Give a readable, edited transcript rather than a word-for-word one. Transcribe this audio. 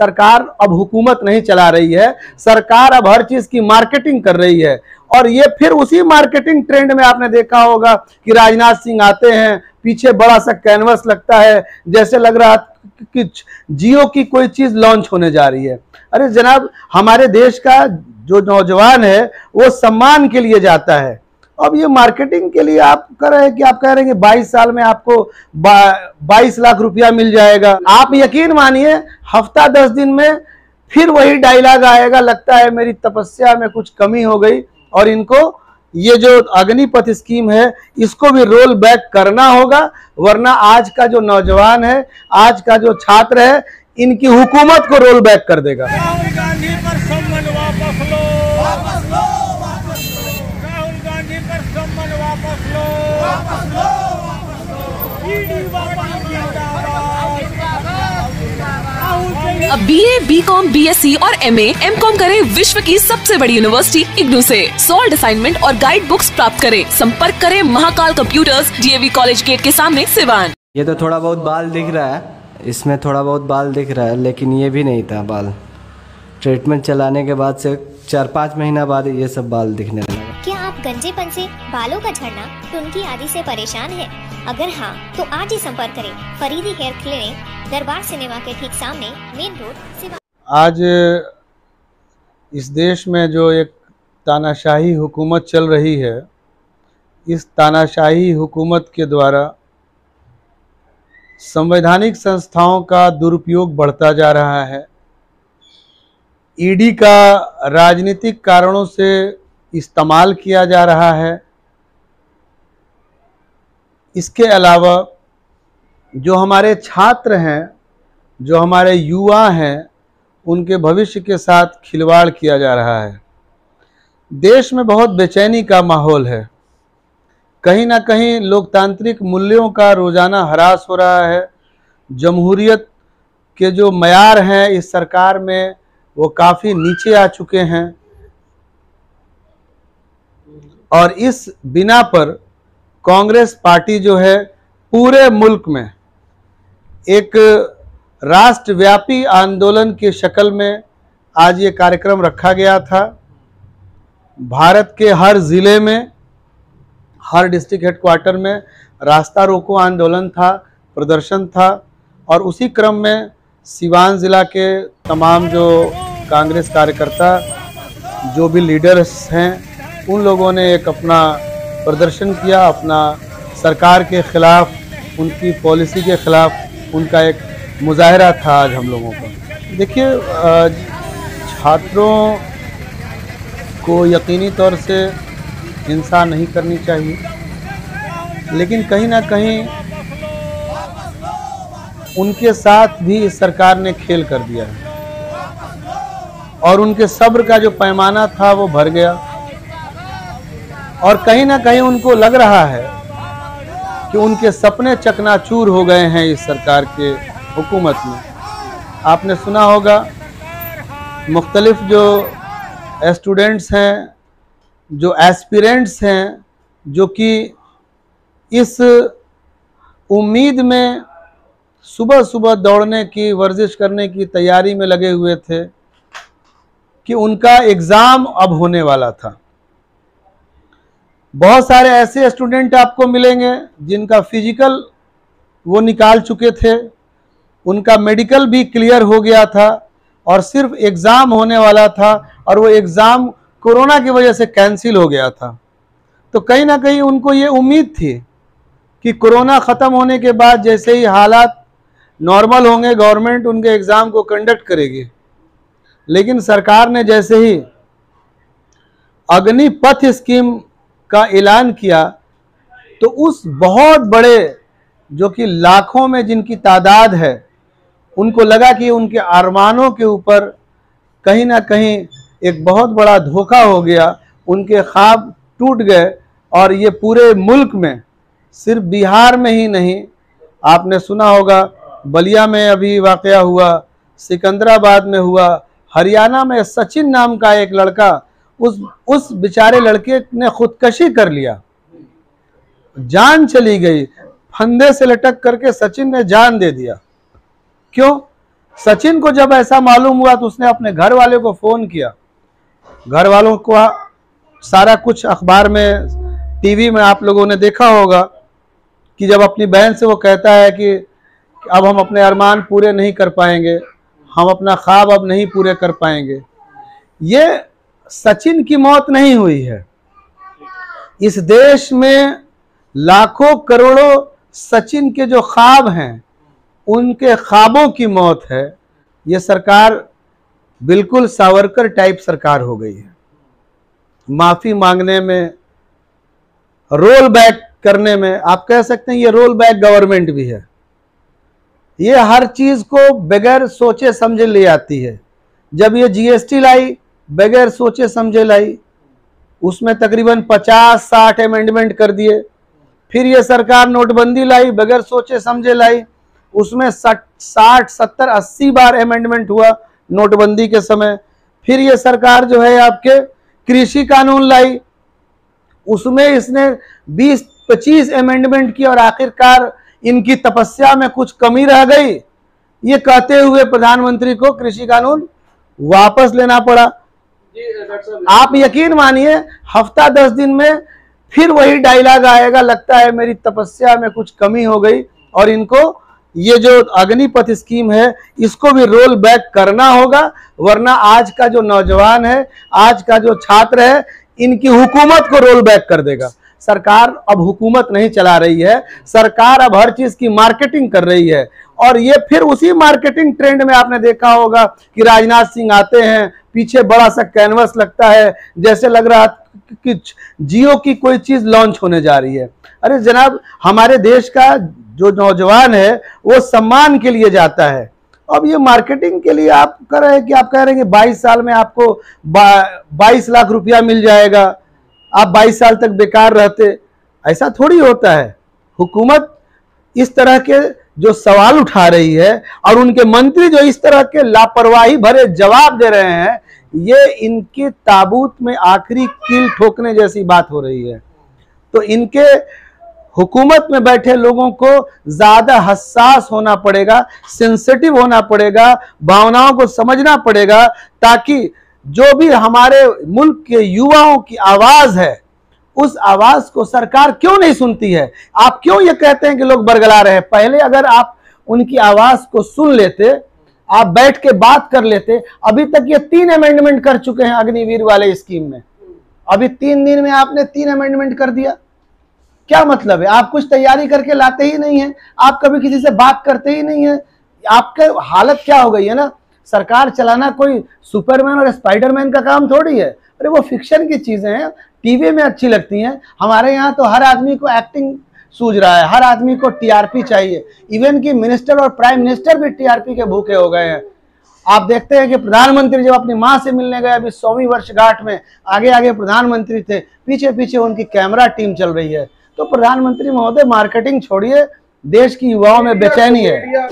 सरकार अब हुकूमत नहीं चला रही है, सरकार अब हर चीज की मार्केटिंग कर रही है। और ये फिर उसी मार्केटिंग ट्रेंड में आपने देखा होगा कि राजनाथ सिंह आते हैं, पीछे बड़ा सा कैनवस लगता है, जैसे लग रहा कि जियो की कोई चीज लॉन्च होने जा रही है। अरे जनाब, हमारे देश का जो नौजवान है वो सम्मान के लिए जाता है। अब ये मार्केटिंग के लिए आप कर रहे हैं कि आप कह रहे हैं कि 22 साल में आपको 22 लाख रुपया मिल जाएगा। आप यकीन मानिए हफ्ता 10 दिन में फिर वही डायलॉग आएगा, लगता है मेरी तपस्या में कुछ कमी हो गई। और इनको ये जो अग्निपथ स्कीम है इसको भी रोल बैक करना होगा, वरना आज का जो नौजवान है, आज का जो छात्र है, इनकी हुकूमत को रोल बैक कर देगा। राहुल गांधी पर सम्मान वापस लो, वापस लो, वापस लो। राहुल गांधी पर सम्मान वापस लो, वापस लो, वापस लो। ईडी वापस जिंदाबाद। अब BA, BCom, BSc और MA, MCom करें विश्व की सबसे बड़ी यूनिवर्सिटी इग्नू से। सॉल्ड असाइनमेंट और गाइड बुक्स प्राप्त करें। संपर्क करें Mahakal computers, DAV college gate के सामने, सिवान। ये तो थोड़ा बहुत बाल दिख रहा है, इसमें थोड़ा बहुत बाल दिख रहा है, लेकिन ये भी नहीं था बाल। ट्रीटमेंट चलाने के बाद से 4-5 महीना बाद ये सब बाल दिखने लगा। क्या आप गंजेपन से, बालों का झड़ना, टुनकी आदि से परेशान हैं? अगर हाँ, तो आज ही संपर्क करें फरीदी हेयर क्लिनिक, दरबार सिनेमा के ठीक सामने, मेन रोड, सिवान। आज इस देश में जो एक तानाशाही हुकूमत चल रही है, इस तानाशाही हुकूमत के द्वारा संवैधानिक संस्थाओं का दुरुपयोग बढ़ता जा रहा है। ईडी का राजनीतिक कारणों से इस्तेमाल किया जा रहा है। इसके अलावा जो हमारे छात्र हैं, जो हमारे युवा हैं, उनके भविष्य के साथ खिलवाड़ किया जा रहा है। देश में बहुत बेचैनी का माहौल है। कहीं ना कहीं लोकतांत्रिक मूल्यों का रोज़ाना ह्रास हो रहा है। जमहूरियत के जो मयार हैं इस सरकार में वो काफ़ी नीचे आ चुके हैं। और इस बिना पर कांग्रेस पार्टी जो है पूरे मुल्क में एक राष्ट्रव्यापी आंदोलन की शक्ल में आज ये कार्यक्रम रखा गया था। भारत के हर ज़िले में, हर डिस्ट्रिक्ट हेडक्वार्टर में रास्ता रोको आंदोलन था, प्रदर्शन था। और उसी क्रम में सिवान ज़िला के तमाम जो कांग्रेस कार्यकर्ता, जो भी लीडर्स हैं, उन लोगों ने एक अपना प्रदर्शन किया, अपना सरकार के ख़िलाफ़, उनकी पॉलिसी के ख़िलाफ़ उनका एक मुजाहरा था आज हम लोगों का। देखिए, छात्रों को यकीनी तौर से हिंसा नहीं करनी चाहिए, लेकिन कहीं ना कहीं उनके साथ भी इस सरकार ने खेल कर दिया है और उनके सब्र का जो पैमाना था वो भर गया। और कहीं ना कहीं उनको लग रहा है कि उनके सपने चकनाचूर हो गए हैं इस सरकार के हुकूमत में। आपने सुना होगा मुख्तलिफ जो स्टूडेंट्स हैं, जो एस्पिरेंट्स हैं, जो कि इस उम्मीद में सुबह सुबह दौड़ने की, वर्जिश करने की तैयारी में लगे हुए थे कि उनका एग्ज़ाम अब होने वाला था। बहुत सारे ऐसे स्टूडेंट आपको मिलेंगे जिनका फिजिकल वो निकाल चुके थे, उनका मेडिकल भी क्लियर हो गया था और सिर्फ एग्ज़ाम होने वाला था और वो एग्ज़ाम कोरोना की वजह से कैंसिल हो गया था। तो कहीं ना कहीं उनको ये उम्मीद थी कि कोरोना ख़त्म होने के बाद जैसे ही हालात नॉर्मल होंगे, गवर्नमेंट उनके एग्ज़ाम को कंडक्ट करेगी। लेकिन सरकार ने जैसे ही अग्निपथ स्कीम का ऐलान किया तो उस बहुत बड़े, जो कि लाखों में जिनकी तादाद है, उनको लगा कि उनके अरमानों के ऊपर कहीं ना कहीं एक बहुत बड़ा धोखा हो गया, उनके ख्वाब टूट गए। और ये पूरे मुल्क में, सिर्फ बिहार में ही नहीं, आपने सुना होगा बलिया में अभी वाक़या हुआ, सिकंदराबाद में हुआ, हरियाणा में सचिन नाम का एक लड़का, उस बेचारे लड़के ने खुदकशी कर लिया, जान चली गई, फंदे से लटक करके सचिन ने जान दे दिया। क्यों? सचिन को जब ऐसा मालूम हुआ तो उसने अपने घर वाले को फोन किया। घर वालों को सारा कुछ अखबार में, टीवी में आप लोगों ने देखा होगा कि जब अपनी बहन से वो कहता है कि अब हम अपने अरमान पूरे नहीं कर पाएंगे, हम अपना ख्वाब अब नहीं पूरे कर पाएंगे। ये सचिन की मौत नहीं हुई है। इस देश में लाखों करोड़ों सचिन के जो ख्वाब हैं, उनके ख्वाबों की मौत है। ये सरकार बिल्कुल सावरकर टाइप सरकार हो गई है। माफी मांगने में, रोल बैक करने में, आप कह सकते हैं ये रोल बैक गवर्नमेंट भी है। ये हर चीज को बगैर सोचे समझे ले आती है। जब ये जीएसटी लाई, बगैर सोचे समझे लाई, उसमें तकरीबन 50-60 अमेंडमेंट कर दिए। फिर ये सरकार नोटबंदी लाई, बगैर सोचे समझे लाई, उसमें 60, 70, 80 बार अमेंडमेंट हुआ नोटबंदी के समय। फिर ये सरकार जो है आपके कृषि कानून लाई, उसमें इसने 20-25 अमेंडमेंट किया और आखिरकार इनकी तपस्या में कुछ कमी रह गई, ये कहते हुए प्रधानमंत्री को कृषि कानून वापस लेना पड़ा। आप यकीन मानिए हफ्ता 10 दिन में फिर वही डायलॉग आएगा, लगता है मेरी तपस्या में कुछ कमी हो गई और इनको ये जो अग्निपथ स्कीम है इसको भी रोल बैक करना होगा, वरना आज का जो नौजवान है, आज का जो छात्र है, इनकी हुकूमत को रोल बैक कर देगा। सरकार अब हुकूमत नहीं चला रही है, सरकार अब हर चीज की मार्केटिंग कर रही है। और ये फिर उसी मार्केटिंग ट्रेंड में आपने देखा होगा कि राजनाथ सिंह आते हैं, पीछे बड़ा सा कैनवस लगता है, जैसे लग रहा कि जियो की कोई चीज लॉन्च होने जा रही है। अरे जनाब, हमारे देश का जो नौजवान है वो सम्मान के लिए जाता है। अब ये मार्केटिंग के लिए आप कर रहे हैं कि आप कह रहे हैं कि 22 साल में आपको 22 लाख रुपया मिल जाएगा, आप 22 साल तक बेकार रहते। ऐसा थोड़ी होता है। हुकूमत इस तरह के जो सवाल उठा रही है और उनके मंत्री जो इस तरह के लापरवाही भरे जवाब दे रहे हैं, ये इनके ताबूत में आखिरी कील ठोकने जैसी बात हो रही है। तो इनके हुकूमत में बैठे लोगों को ज्यादा हसास होना पड़ेगा, सेंसिटिव होना पड़ेगा, भावनाओं को समझना पड़ेगा, ताकि जो भी हमारे मुल्क के युवाओं की आवाज है, उस आवाज को सरकार क्यों नहीं सुनती है। आप क्यों ये कहते हैं कि लोग बरगला रहे हैं? पहले अगर आप उनकी आवाज को सुन लेते, आप बैठ के बात कर लेते। अभी तक ये 3 अमेंडमेंट कर चुके हैं अग्निवीर वाले स्कीम में। अभी 3 दिन में आपने 3 अमेंडमेंट कर दिया। क्या मतलब है? आप कुछ तैयारी करके लाते ही नहीं है, आप कभी किसी से बात करते ही नहीं है। आपके हालत क्या हो गई है ना। सरकार चलाना कोई सुपरमैन और स्पाइडरमैन का काम थोड़ी है। अरे वो फिक्शन की चीजें हैं, टीवी में अच्छी लगती हैं। हमारे यहाँ तो हर आदमी को एक्टिंग सूझ रहा है, हर आदमी को टीआरपी चाहिए। इवन कि मिनिस्टर और प्राइम मिनिस्टर भी टीआरपी के भूखे हो गए हैं। आप देखते हैं कि प्रधानमंत्री जब अपनी मां से मिलने गए अभी 100वीं वर्षगांठ में, आगे आगे प्रधानमंत्री थे, पीछे पीछे उनकी कैमरा टीम चल रही है। तो प्रधानमंत्री महोदय, मार्केटिंग छोड़िए, देश की युवाओं में बेचैनी है।